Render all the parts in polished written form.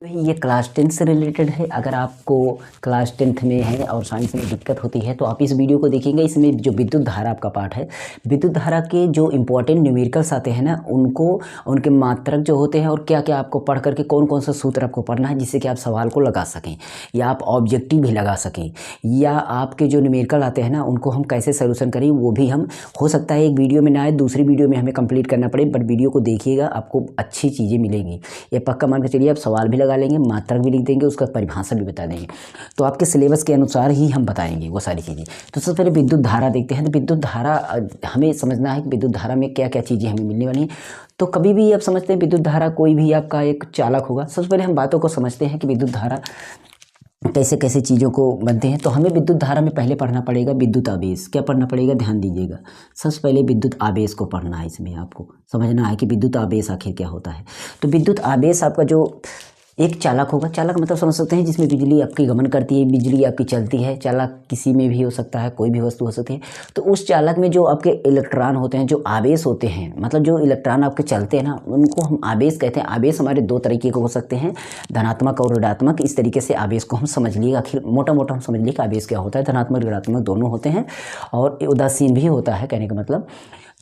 ये क्लास 10 से रिलेटेड है। अगर आपको क्लास 10th में है और साइंस में दिक्कत होती है तो आप इस वीडियो को देखेंगे। इसमें जो विद्युत धारा आपका पार्ट है, विद्युत धारा के जो इंपॉर्टेंट न्यूमेरिकल्स आते हैं ना, उनको, उनके मात्रक जो होते हैं और क्या क्या आपको पढ़ करके कौन कौन सा सूत्र आपको पढ़ना है जिससे कि आप सवाल को लगा सकें या आप ऑब्जेक्टिव भी लगा सकें, या आपके जो न्यूमेरिकल आते हैं ना उनको हम कैसे सोल्यूशन करें, वो भी हम, हो सकता है एक वीडियो में ना आए, दूसरी वीडियो में हमें कंप्लीट करना पड़े, बट वीडियो को देखिएगा, आपको अच्छी चीज़ें मिलेंगी। ये पक्का मान के चलिए। आप सवाल भी लगा लेंगे, मात्रक भी लिख देंगे, उसका परिभाषा भी बता देंगे, तो आपके सिलेबस के अनुसार ही हम बताएंगे वो सारी चीज़ें। तो सबसे पहले विद्युत धारा देखते हैं। तो विद्युत धारा हमें समझना है कि विद्युत धारा में क्या क्या चीज़ें हमें मिलने वाली हैं। तो कभी भी आप समझते हैं विद्युत धारा कोई भी आपका एक चालक होगा। सबसे पहले हम बातों को समझते हैं कि विद्युत धारा कैसे कैसे चीज़ों को बनते हैं। तो हमें विद्युत धारा में पहले पढ़ना पड़ेगा विद्युत आवेश। क्या पढ़ना पड़ेगा, ध्यान दीजिएगा। सबसे पहले विद्युत आवेश को पढ़ना है। इसमें आपको समझना है कि विद्युत आवेश आखिर क्या होता है। तो विद्युत आवेश आपका जो एक चालक होगा, चालक मतलब समझ सकते हैं जिसमें बिजली आपकी गमन करती है, बिजली आपकी चलती है। चालक किसी में भी हो सकता है, कोई भी वस्तु हो सकती है। तो उस चालक में जो आपके इलेक्ट्रॉन होते हैं, जो आवेश होते हैं, मतलब जो इलेक्ट्रॉन आपके चलते हैं ना, उनको हम आवेश कहते हैं। आवेश हमारे दो तरीके के हो सकते हैं, धनात्मक और ऋणात्मक। इस तरीके से आवेश को हम समझ लिए। आखिर मोटा मोटा हम समझ लिए कि आवेश क्या होता है। धनात्मक ऋणात्मक दोनों होते हैं और उदासीन भी होता है, कहने का मतलब।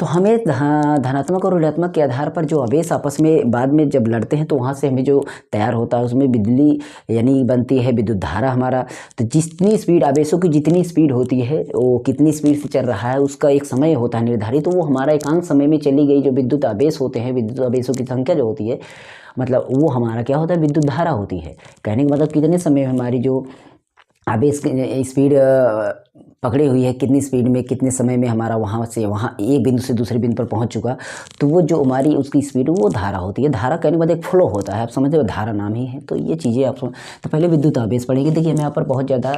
तो हमें धनात्मक और ऋणात्मक के आधार पर जो आवेश आपस में बाद में जब लड़ते हैं तो वहाँ से हमें जो तैयार होता है उसमें बिजली यानी बनती है विद्युत धारा हमारा। तो जितनी स्पीड, आवेशों की जितनी स्पीड होती है, वो कितनी स्पीड से चल रहा है, उसका एक समय होता है निर्धारित। तो वो हमारा एकांक समय में चली गई जो विद्युत आवेश होते हैं, विद्युत आवेशों की संख्या जो होती है, मतलब वो हमारा क्या होता है, विद्युत धारा होती है। कहने का मतलब कितने समय में हमारी जो आवेश की स्पीड पकड़ी हुई है, कितनी स्पीड में कितने समय में हमारा वहाँ से वहाँ एक बिंदु से दूसरे बिंदु पर पहुँच चुका, तो वो जो हमारी उसकी स्पीड वो धारा होती है। धारा कहने के बाद एक फ्लो होता है, आप समझते हो, धारा नाम ही है। तो ये चीज़ें आप तो पहले विद्युत आवेश पढ़ेंगे। देखिए मैं यहाँ पर बहुत ज़्यादा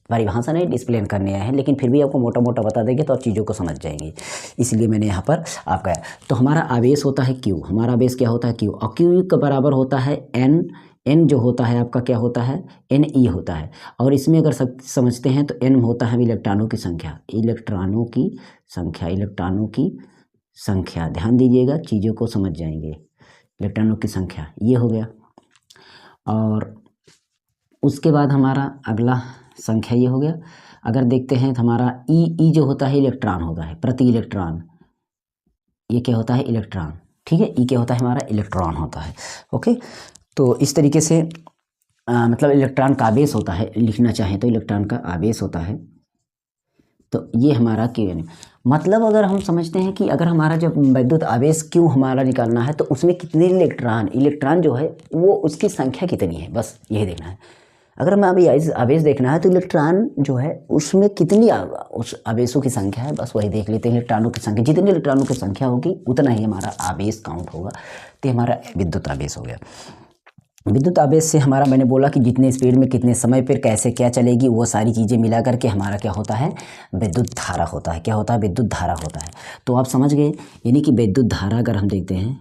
परिभाषा नहीं डिस्प्लेन करने आए हैं, लेकिन फिर भी आपको मोटा मोटा बता देंगे तो आप चीज़ों को समझ जाएंगे, इसलिए मैंने यहाँ पर आपका। तो हमारा आवेश होता है क्यू। हमारा आवेश क्या होता है, क्यू। और क्यू का बराबर होता है एन। एन जो होता है आपका क्या होता है, एन ई होता है। और इसमें अगर समझते हैं तो एन होता है इलेक्ट्रॉनों की संख्या। इलेक्ट्रॉनों की संख्या, इलेक्ट्रॉनों की संख्या, ध्यान दीजिएगा, चीज़ों को समझ जाएंगे। इलेक्ट्रॉनों की संख्या ये हो गया। और उसके बाद हमारा अगला संख्या ये हो गया। अगर देखते हैं तो हमारा ई जो होता है इलेक्ट्रॉन होता है, प्रति इलेक्ट्रॉन। ये क्या होता है, इलेक्ट्रॉन। ठीक है, ई क्या होता है हमारा, इलेक्ट्रॉन होता है। ओके, तो इस तरीके से मतलब इलेक्ट्रॉन का आवेश होता है, लिखना चाहें तो इलेक्ट्रॉन का आवेश होता है। तो ये हमारा क्यू। मतलब अगर हम समझते हैं कि अगर हमारा जब विद्युत आवेश क्यों हमारा निकालना है तो उसमें कितने इलेक्ट्रॉन जो है वो उसकी संख्या कितनी है, बस यही देखना है। अगर हमें अभी आवेश देखना है तो इलेक्ट्रॉन जो है उसमें कितनी उस आवेशों की संख्या है, बस वही देख लेते हैं। इलेक्ट्रॉनों की संख्या, जितनी इलेक्ट्रॉनों की संख्या होगी उतना ही हमारा आवेश काउंट होगा। तो हमारा विद्युत आवेश हो गया। विद्युत आवेश से हमारा, मैंने बोला कि जितने स्पीड में कितने समय पर कैसे क्या चलेगी, वो सारी चीज़ें मिला करके हमारा क्या होता है, विद्युत धारा होता है। क्या होता है, विद्युत धारा होता है। तो आप समझ गए, यानी कि विद्युत धारा अगर हम देखते हैं,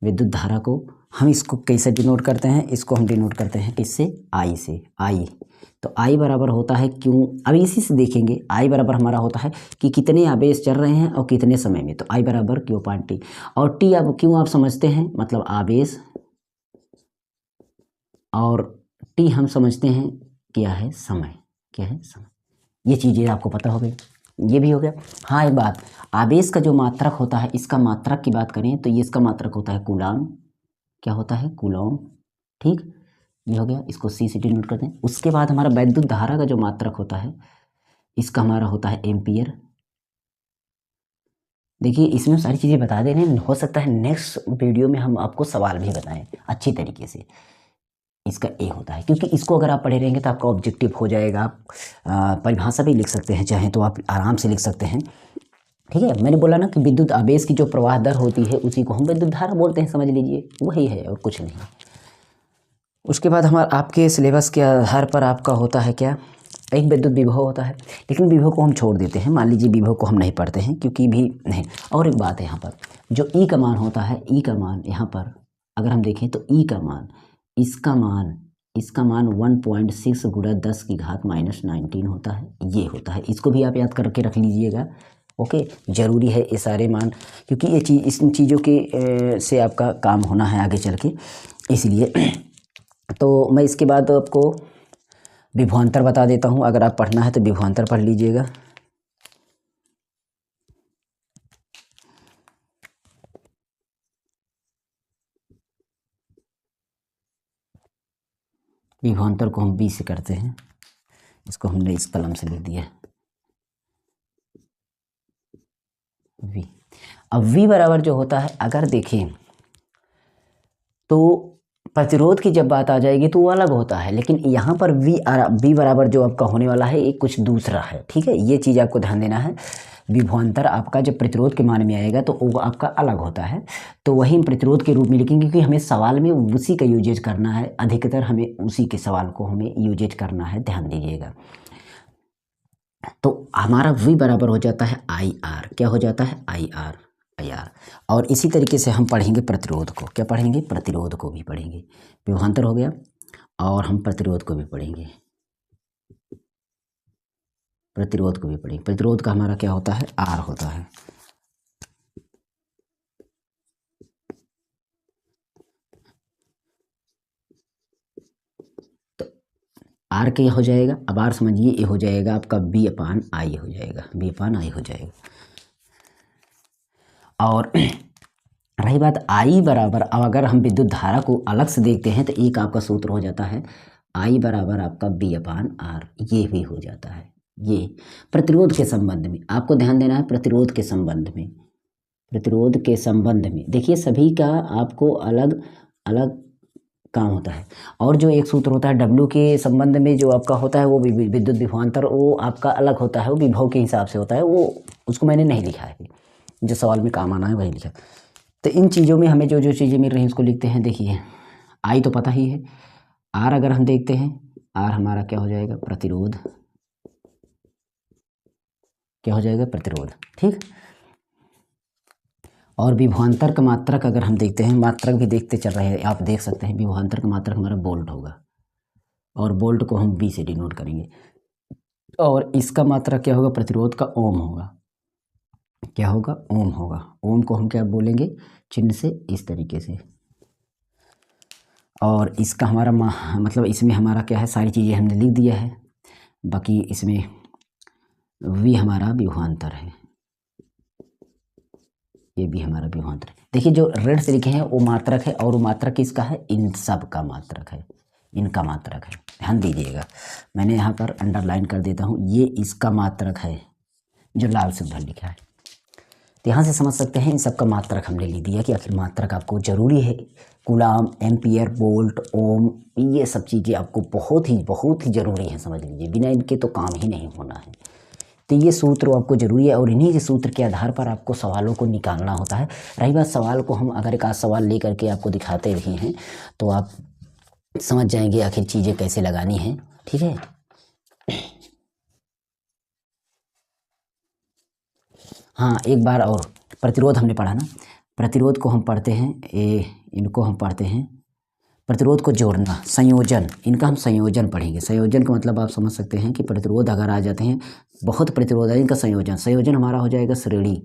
विद्युत धारा को हम इसको कैसे डिनोट करते हैं, इसको हम डिनोट करते हैं किससे, आई से। आई, तो आई बराबर होता है क्यों, अभी इसी से देखेंगे। आई बराबर हमारा होता है कि कितने आवेश चल रहे हैं और कितने समय में, तो आई बराबर क्यू अपॉन टी। और टी अब क्यों आप समझते हैं, मतलब आवेश, और टी हम समझते हैं क्या है, समय। क्या है, समय। ये चीज़ें आपको पता हो गई, ये भी हो गया। हाँ एक बात, आवेश का जो मात्रक होता है, इसका मात्रक की बात करें तो ये इसका मात्रक होता है कूलाम। क्या होता है, कूलॉम। ठीक, ये हो गया, इसको सी से डिनोट करते हैं। उसके बाद हमारा वैद्युत धारा का जो मात्रक होता है, इसका हमारा होता है एम्पियर। देखिए इसमें सारी चीज़ें बता दे रहे हैं, हो सकता है नेक्स्ट वीडियो में हम आपको सवाल भी बताएं अच्छी तरीके से। इसका ए होता है, क्योंकि इसको अगर आप पढ़े रहेंगे तो आपका ऑब्जेक्टिव हो जाएगा। आप परिभाषा भी लिख सकते हैं, चाहें तो आप आराम से लिख सकते हैं। ठीक है, मैंने बोला ना कि विद्युत आवेश की जो प्रवाह दर होती है उसी को हम विद्युत धारा बोलते हैं, समझ लीजिए, वही है और कुछ नहीं। उसके बाद हमारा आपके सिलेबस के आधार पर आपका होता है क्या, एक विद्युत विभव होता है। लेकिन विभव को हम छोड़ देते हैं, मान लीजिए विभव को हम नहीं पढ़ते हैं क्योंकि भी नहीं। और एक बात है यहाँ पर, जो ई का मान होता है, ई का मान यहाँ पर अगर हम देखें तो ई का मान, इसका मान 1.6 × 10⁻⁹ होता है। ये होता है, इसको भी आप याद करके रख लीजिएगा। ओके, ज़रूरी है ये सारे मान, क्योंकि ये चीज़ इन चीज़ों के से आपका काम होना है आगे चल के, इसलिए। तो मैं इसके बाद आपको विभवांतर बता देता हूँ, अगर आप पढ़ना है तो विभवांतर पढ़ लीजिएगा। विभवांतर को हम V से करते हैं, इसको हमने इस कलम से लिख दिया V। अब V बराबर जो होता है, अगर देखें तो प्रतिरोध की जब बात आ जाएगी तो वो अलग होता है, लेकिन यहाँ पर V बराबर जो आपका होने वाला है ये कुछ दूसरा है, ठीक है, ये चीज़ आपको ध्यान देना है। विभवांतर आपका जब प्रतिरोध के मान में आएगा तो वो आपका अलग होता है, तो वही प्रतिरोध के रूप में लिखेंगे, क्योंकि हमें सवाल में उसी का यूजेज करना है, अधिकतर हमें उसी के सवाल को हमें यूजेज करना है, ध्यान दीजिएगा। तो हमारा V बराबर हो जाता है IR, क्या हो जाता है IR। और इसी तरीके से हम पढ़ेंगे प्रतिरोध को, क्या पढ़ेंगे, प्रतिरोध को भी पढ़ेंगे। विभवांतर हो गया और हम प्रतिरोध को भी पढ़ेंगे, प्रतिरोध को भी पढ़ेंगे। प्रतिरोध का हमारा क्या होता है, R होता है। तो R क्या हो जाएगा, अब R समझिए, ये हो जाएगा आपका B/I हो जाएगा, B/I हो जाएगा। और रही बात I बराबर, अब अगर हम विद्युत धारा को अलग से देखते हैं तो एक आपका सूत्र हो जाता है I बराबर आपका B/R, ये भी हो जाता है। ये प्रतिरोध के संबंध में आपको ध्यान देना है, प्रतिरोध के संबंध में, प्रतिरोध के संबंध में देखिए सभी का आपको अलग अलग काम होता है। और जो एक सूत्र होता है W के संबंध में जो आपका होता है वो विद्युत विभवांतर, वो आपका अलग होता है, वो विभव के हिसाब से होता है, वो उसको मैंने नहीं लिखा है, जो सवाल में काम आना है वही लिखा। तो इन चीज़ों में हमें जो जो चीज़ें मिल रही हैं उसको लिखते हैं। देखिए I तो पता ही है, R अगर हम देखते हैं, R हमारा क्या हो जाएगा, प्रतिरोध, क्या हो जाएगा, प्रतिरोध, ठीक। और विभवांतर का मात्रक अगर हम देखते हैं, मात्रक भी देखते चल रहे हैं, आप देख सकते हैं विभवांतर का मात्रक हमारा वोल्ट होगा, और वोल्ट को हम V से डिनोट करेंगे। और इसका मात्रक क्या होगा, प्रतिरोध का ओम होगा, क्या होगा, ओम होगा। ओम को हम क्या बोलेंगे, चिन्ह से इस तरीके से। और इसका हमारा मतलब इसमें हमारा क्या है, सारी चीज़ें हमने लिख दिया है, बाकी इसमें V हमारा विभवांतर है, ये भी हमारा विभवांतर है। देखिए जो रेड से लिखे हैं वो मात्रक है, और वो मात्रक किसका है, इन सब का मात्रक है, इनका मात्रक है, ध्यान दीजिएगा। मैंने यहाँ पर अंडरलाइन कर देता हूँ, ये इसका मात्रक है जो लाल से उधर लिखा है। तो यहाँ से समझ सकते हैं इन सब का मात्रक हमने लिख दिया कि आखिर मात्रक आपको ज़रूरी है। कूलाम, एम्पियर, वोल्ट, ओम, ये सब चीज़ें आपको बहुत ही ज़रूरी है, समझ लीजिए, बिना इनके तो काम ही नहीं होना है। तो ये सूत्र आपको ज़रूरी है, और इन्हीं के सूत्र के आधार पर आपको सवालों को निकालना होता है। रही बात सवाल को, हम अगर एक आध सवाल ले करके आपको दिखाते भी हैं तो आप समझ जाएंगे आखिर चीज़ें कैसे लगानी हैं, ठीक है। हाँ, एक बार और, प्रतिरोध हमने पढ़ा ना, प्रतिरोध को हम पढ़ते हैं, इनको हम पढ़ते हैं, प्रतिरोध को जोड़ना, संयोजन, इनका हम संयोजन पढ़ेंगे। संयोजन का मतलब आप समझ सकते हैं कि प्रतिरोध अगर आ जाते हैं, बहुत प्रतिरोध है, इनका संयोजन, संयोजन हमारा हो जाएगा श्रेणी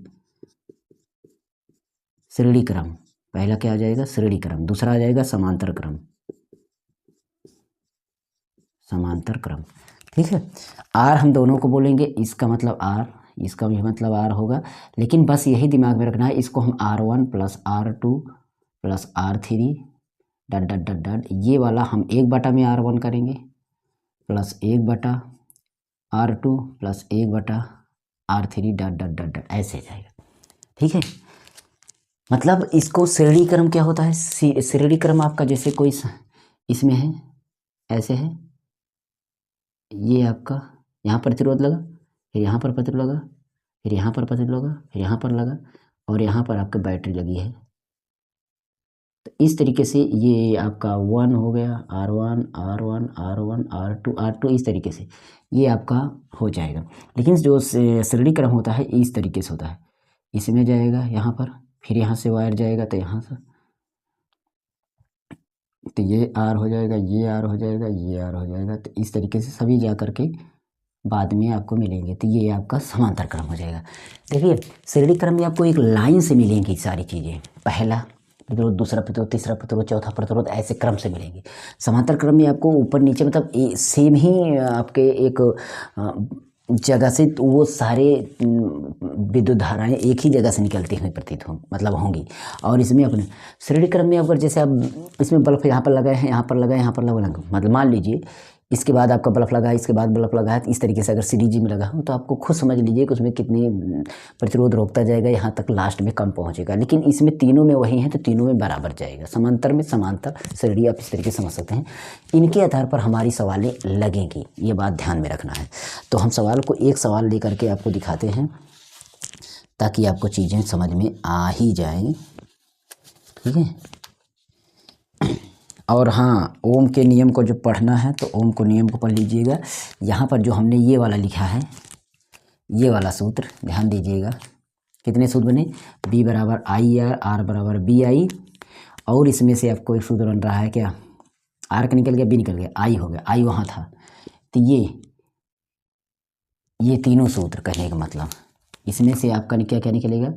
क्रम। पहला क्या आ जाएगा, श्रेणी क्रम, दूसरा आ जाएगा समांतर क्रम, समांतर क्रम, ठीक है। आर हम दोनों को बोलेंगे, इसका मतलब आर, इसका भी मतलब आर होगा, लेकिन बस यही दिमाग में रखना है, इसको हम R1 + R2 + R3 डट डट डट डट, ये वाला हम 1/R1 करेंगे, प्लस 1/R2 + 1/R3 डट डट डट डट, ऐसे जाएगा, ठीक है। मतलब इसको श्रेणी क्रम क्या होता है, श्रेणी क्रम आपका जैसे कोई इसमें है, ऐसे है, ये आपका यहाँ प्रतिरोध लगा, फिर यहाँ पर प्रतिरोध लगा, फिर यहाँ पर प्रतिरोध लगा, फिर यहाँ पर लगा, और यहाँ पर आपका बैटरी लगी है। तो इस तरीके से ये आपका 1 हो गया, R1 R1 R1 R2 R2, इस तरीके से ये आपका हो जाएगा। लेकिन जो श्रेणी क्रम होता है इस तरीके से होता है, इसमें जाएगा यहाँ पर, फिर यहाँ से वायर जाएगा तो यहाँ से, तो ये R हो जाएगा, ये R हो जाएगा, ये R हो जाएगा, तो इस तरीके से सभी जा करके बाद में आपको मिलेंगे। तो ये आपका समांतर क्रम हो जाएगा। देखिए श्रेणी क्रम में आपको एक लाइन से मिलेंगी सारी चीज़ें, पहला प्रतिरोध, दूसरा प्रतिरोध, तीसरा प्रतिरोध, चौथा प्रतिरोध, ऐसे क्रम से मिलेंगे। समांतर क्रम में आपको ऊपर नीचे मतलब सेम ही आपके एक जगह से तो वो सारे विद्युत धाराएं एक ही जगह से निकलती हुई प्रतीत हो मतलब होंगी। और इसमें अपने श्रेणी क्रम में अगर जैसे आप इसमें बल्ब यहाँ पर लगाए हैं, यहाँ पर लगाए, यहाँ पर लगा, मतलब मान लीजिए इसके बाद आपका बल्ब लगा, इसके बाद बल्ब लगा है, तो इस तरीके से अगर सीरीज में लगा हो तो आपको खुद समझ लीजिए कि उसमें कितनी प्रतिरोध रोकता जाएगा, यहाँ तक लास्ट में कम पहुँचेगा। लेकिन इसमें तीनों में वही है तो तीनों में बराबर जाएगा। समांतर में समांतर श्रेणी आप इस तरीके से समझ सकते हैं। इनके आधार पर हमारी सवालें लगेंगी, ये बात ध्यान में रखना है। तो हम सवाल को एक सवाल लेकर के आपको दिखाते हैं ताकि आपको चीज़ें समझ में आ ही जाएं, ठीक है। और हाँ, ओम के नियम को जो पढ़ना है तो ओम को नियम को पढ़ लीजिएगा। यहाँ पर जो हमने ये वाला लिखा है, ये वाला सूत्र ध्यान दीजिएगा। कितने सूत्र बने? B बराबर आई आर, आर बराबर बी आई, और इसमें से आपको एक सूत्र बन रहा है क्या, आर का निकल गया, बी निकल गया, आई हो गया, आई वहाँ था। तो ये तीनों सूत्र कहने का मतलब, इसमें से आपका क्या क्या निकलेगा,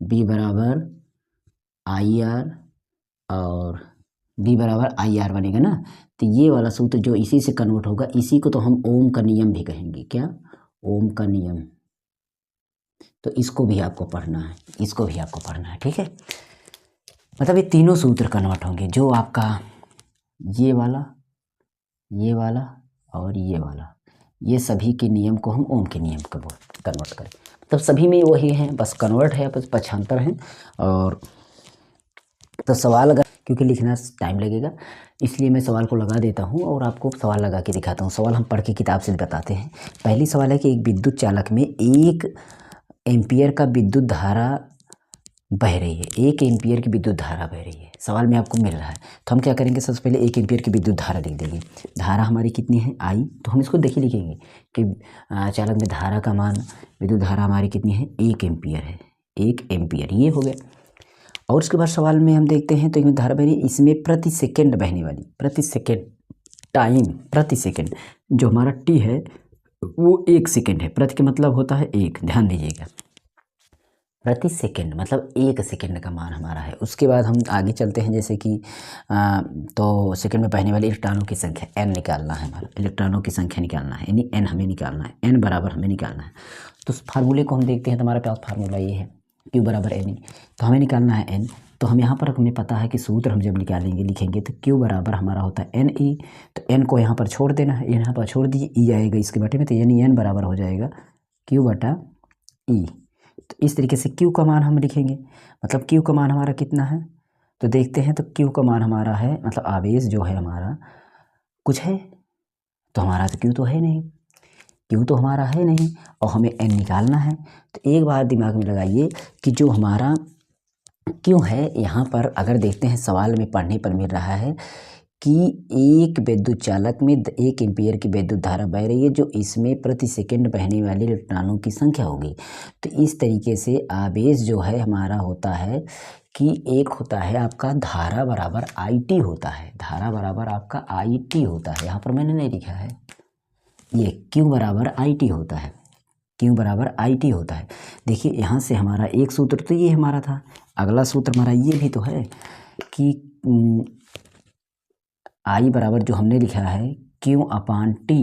B बराबर आई आर और B बराबर आई आर बनेगा ना। तो ये वाला सूत्र जो इसी से कन्वर्ट होगा, इसी को तो हम ओम का नियम भी कहेंगे। क्या? ओम का नियम। तो इसको भी आपको पढ़ना है, इसको भी आपको पढ़ना है, ठीक है। मतलब ये तीनों सूत्र कन्वर्ट होंगे, जो आपका ये वाला और ये वाला, ये सभी के नियम को हम ओम के नियम को कन्वर्ट करें। मतलब सभी में वही है, बस कन्वर्ट है, बस पक्षांतर है। और तो सवाल अगर, क्योंकि लिखना टाइम लगेगा इसलिए मैं सवाल को लगा देता हूँ और आपको सवाल लगा के दिखाता हूँ। सवाल हम पढ़ के किताब से बताते हैं। पहली सवाल है कि एक विद्युत चालक में 1 एम्पियर का विद्युत धारा बह रही है, 1 एम्पियर की विद्युत धारा बह रही है, सवाल में आपको मिल रहा है। तो हम क्या करेंगे, सबसे पहले 1 एम्पियर की विद्युत धारा लिख देंगे। धारा हमारी कितनी है, आई, तो हम इसको देखिए लिखेंगे कि चालक में धारा का मान, विद्युत धारा हमारी कितनी है, 1 एम्पियर है, 1 एम्पियर, ये हो गया। और उसके बाद सवाल में हम देखते हैं तो इसमें धारा बह रही, इसमें प्रति सेकेंड बहने वाली, प्रति सेकेंड टाइम, प्रति सेकेंड जो हमारा टी है वो 1 सेकेंड है। प्रति का मतलब होता है 1, ध्यान दीजिएगा, प्रति सेकेंड मतलब 1 सेकेंड का मान हमारा है। उसके बाद हम आगे चलते हैं, जैसे कि तो सेकेंड में बहने वाले इलेक्ट्रॉनों की संख्या n निकालना है, हमारा इलेक्ट्रॉनों की संख्या निकालना है, यानी n हमें निकालना है, n बराबर हमें निकालना है। तो उस फार्मूले को हम देखते हैं, तो हमारे पास फार्मूला ये है Q बराबर n, तो हमें निकालना है n। तो हम यहाँ पर हमें पता है कि सूत्र हम जब निकालेंगे लिखेंगे तो Q बराबर हमारा होता है n e, तो n को यहाँ पर छोड़ देना है, यहाँ पर छोड़ दीजिए, e आएगा इसके बटे में, तो यानी n बराबर हो जाएगा Q बटा e। तो इस तरीके से Q का मान हम लिखेंगे, मतलब Q का मान हमारा कितना है, तो देखते हैं। तो Q का मान हमारा है, मतलब आवेश जो है हमारा कुछ है, तो हमारा तो Q तो है नहीं, Q तो हमारा है नहीं, और हमें n निकालना है। तो एक बार दिमाग में लगाइए कि जो हमारा Q है, यहाँ पर अगर देखते हैं सवाल में पढ़ने पर मिल रहा है कि एक विद्युत चालक में 1 एम्पियर की विद्युत धारा बह रही है, जो इसमें प्रति सेकंड बहने वाले इलेक्ट्रॉनों की संख्या होगी। तो इस तरीके से आवेश जो है हमारा होता है कि एक होता है आपका धारा बराबर IT होता है, धारा बराबर आपका IT होता है। यहाँ पर मैंने नहीं लिखा है, ये Q बराबर IT होता है, Q बराबर IT होता है। देखिए यहाँ से हमारा एक सूत्र तो ये हमारा था, अगला सूत्र हमारा ये भी तो है कि I बराबर जो हमने लिखा है Q अपान T।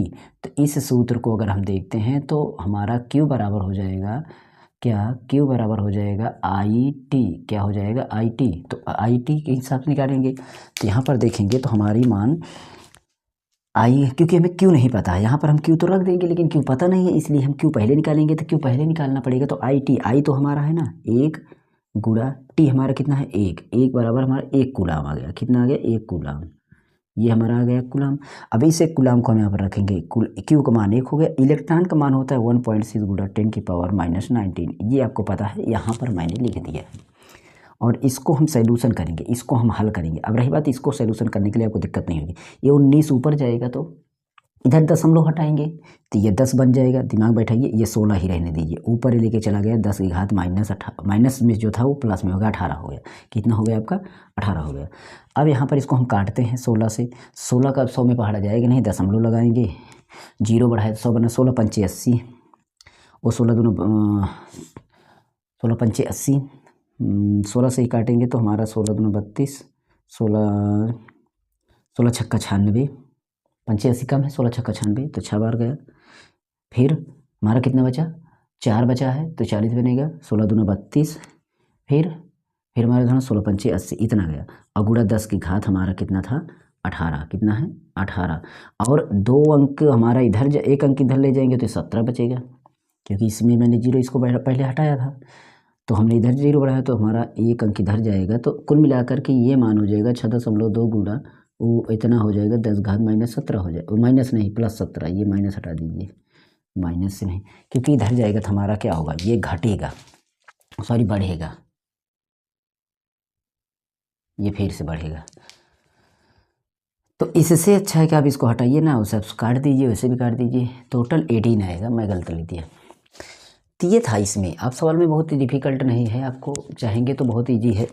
तो इस सूत्र को अगर हम देखते हैं तो हमारा Q बराबर हो जाएगा क्या, Q बराबर हो जाएगा IT, क्या हो जाएगा IT। तो IT के हिसाब से निकालेंगे, तो यहाँ पर देखेंगे तो हमारी मान आई, क्योंकि हमें Q नहीं पता है, यहाँ पर हम Q तो रख देंगे लेकिन Q पता नहीं है, इसलिए हम Q पहले निकालेंगे। तो Q पहले निकालना पड़ेगा, तो IT, I तो हमारा है ना 1 गुणा T हमारा कितना है 1 बराबर हमारा 1 कूलाम आ गया, कितना आ गया 1 कूलाम, ये हमारा आ गया कूलाम। अब इस 1 कूलाम को हम यहाँ पर रखेंगे, Q का मान 1 हो गया। इलेक्ट्रॉन का मान होता है 1.6 गुणा 10⁻⁻19, ये आपको पता है, यहाँ पर मैंने लिख दिया है। और इसको हम सैल्यूशन करेंगे, इसको हम हल करेंगे। अब रही बात, इसको सैल्यूशन करने के लिए आपको दिक्कत नहीं होगी। ये 19 ऊपर जाएगा तो इधर दशमलव हटाएंगे तो ये 10 बन जाएगा, दिमाग बैठाइए, ये 16 ही रहने दीजिए, ऊपर लेके चला गया 10 की घात माइनस में जो था वो प्लस में हो गया, 18 हो गया। कितना हो गया आपका 18 हो गया। अब यहाँ पर इसको हम काटते हैं 16 से, 16 का 100 में पहाड़ा जाएगा नहीं, दशमलव लगाएंगे, जीरो बढ़ाए तो 100 बना, 16 पंचे 80, और 16 दूना 16 पंचे 80, 16 से ही काटेंगे तो हमारा 16 दूना 32, 16 छक्का 96, पंचे 80 कम है, 16 छक्का 96 तो 6 बार गया। फिर हमारा कितना बचा, 4 बचा है तो 40 बनेगा, 16 दूना 32, फिर हमारा था 16 पंचे 80, इतना गया। और गुणा 10 की घात हमारा कितना था, 18, कितना है 18, और 2 अंक हमारा इधर, 1 अंक इधर ले जाएंगे तो 17 बचेगा, क्योंकि इसमें मैंने जीरो इसको पहले हटाया था, तो हमने इधर जीरो बढ़ाया तो हमारा 1 अंक इधर जाएगा। तो कुल मिलाकर के ये मान हो जाएगा 6.2 गुणा वो इतना हो जाएगा 10 घात -17 हो जाएगा, माइनस नहीं +17, ये माइनस हटा दीजिए, माइनस से नहीं, क्योंकि इधर जाएगा तो हमारा क्या होगा, ये घटेगा, सॉरी बढ़ेगा, ये फिर से बढ़ेगा। तो इससे अच्छा है कि आप इसको हटाइए ना, उसे आप काट दीजिए, वैसे भी काट दीजिए, टोटल 18 आएगा, मैं गलत लिख दिया। तो ये था इसमें। आप सवाल में बहुत ही डिफ़िकल्ट नहीं है, आपको चाहेंगे तो बहुत ईजी है।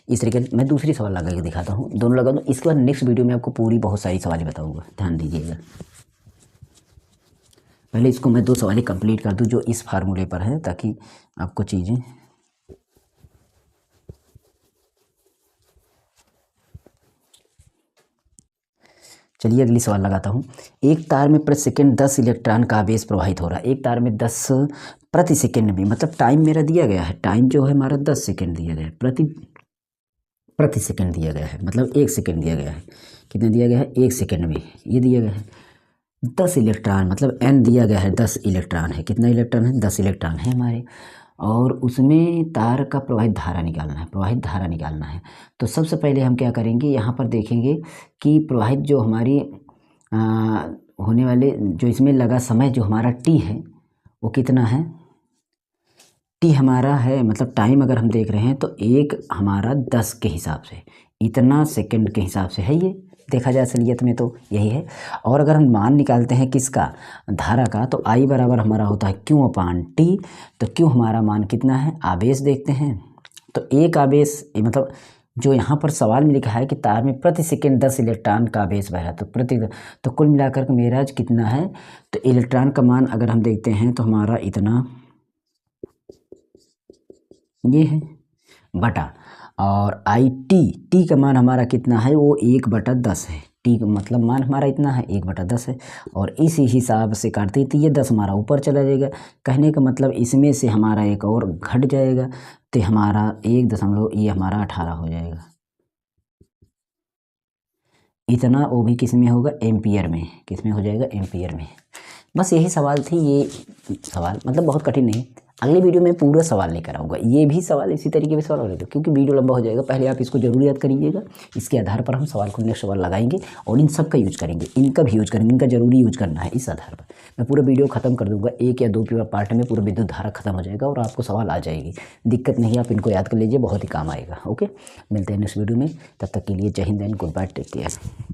इस तरीके मैं दूसरी सवाल लगा के दिखाता हूँ, दोनों लगा दूँ, इसके बाद नेक्स्ट वीडियो में आपको पूरी बहुत सारी सवालें बताऊँगा, ध्यान दीजिएगा। पहले इसको मैं 2 सवालें कंप्लीट कर दूँ जो इस फार्मूले पर है, ताकि आपको चीज़ें, चलिए अगली सवाल लगाता हूँ। एक तार में प्रति सेकंड 10 इलेक्ट्रॉन का आवेश प्रवाहित हो रहा है। एक तार में 10 प्रति सेकंड में, मतलब टाइम मेरा दिया गया है, टाइम जो है हमारा 10 सेकंड दिया गया है, प्रति सेकंड दिया गया है, मतलब 1 सेकंड दिया गया है। कितना दिया गया है, 1 सेकंड में ये दिया गया है। 10 इलेक्ट्रॉन, मतलब n दिया गया है, 10 इलेक्ट्रॉन है। कितना इलेक्ट्रॉन है, 10 इलेक्ट्रॉन है हमारे, और उसमें तार का प्रवाहित धारा निकालना है, प्रवाहित धारा निकालना है। तो सबसे पहले हम क्या करेंगे, यहाँ पर देखेंगे कि प्रवाहित जो हमारी होने वाले, जो इसमें लगा समय जो हमारा t है वो कितना है, t हमारा है, मतलब टाइम अगर हम देख रहे हैं तो एक हमारा 10 के हिसाब से, इतना सेकंड के हिसाब से है, ये देखा जाए असलियत में तो यही है। और अगर हम मान निकालते हैं किसका, धारा का, तो I बराबर हमारा होता है Q/T। तो Q हमारा मान कितना है, आवेश देखते हैं, तो एक आवेश, मतलब जो यहाँ पर सवाल में लिखा है कि तार में प्रति सेकंड 10 इलेक्ट्रॉन का आवेश बह रहा है, तो कुल मिलाकर के मेरा कितना है, तो इलेक्ट्रॉन का मान अगर हम देखते हैं तो हमारा इतना ये है बटा, और टी का मान हमारा कितना है, वो 1/10 है। टी का मतलब मान हमारा इतना है, 1/10 है, और इसी हिसाब से काटते हैं तो ये 10 हमारा ऊपर चला जाएगा। कहने का मतलब इसमें से हमारा एक और घट जाएगा, तो हमारा 1 ये हमारा 18 हो जाएगा। इतना वो भी किस में होगा, एम्पियर में, किस में हो जाएगा, एम्पियर में। बस यही सवाल थी, ये सवाल मतलब बहुत कठिन नहीं। अगली वीडियो में पूरा सवाल लेकर आऊँगा, ये भी सवाल इसी तरीके से सवाल लेते, क्योंकि वीडियो लंबा हो जाएगा। पहले आप इसको जरूर याद करिएगा, इसके आधार पर हम सवाल को नेक्स्ट सवाल लगाएंगे और इन सब का यूज करेंगे, इनका भी यूज करेंगे, इनका जरूरी यूज करना है। इस आधार पर मैं पूरा वीडियो खत्म कर दूंगा, 1 या 2 पार्ट में पूरा विद्युत धारा खत्म हो जाएगा और आपको सवाल आ जाएगी। दिक्कत नहीं, आप इनको याद कर लीजिए, बहुत ही काम आएगा। ओके, मिलते हैं नेक्स्ट वीडियो में, तब तक के लिए जय हिंद and goodbye, take care.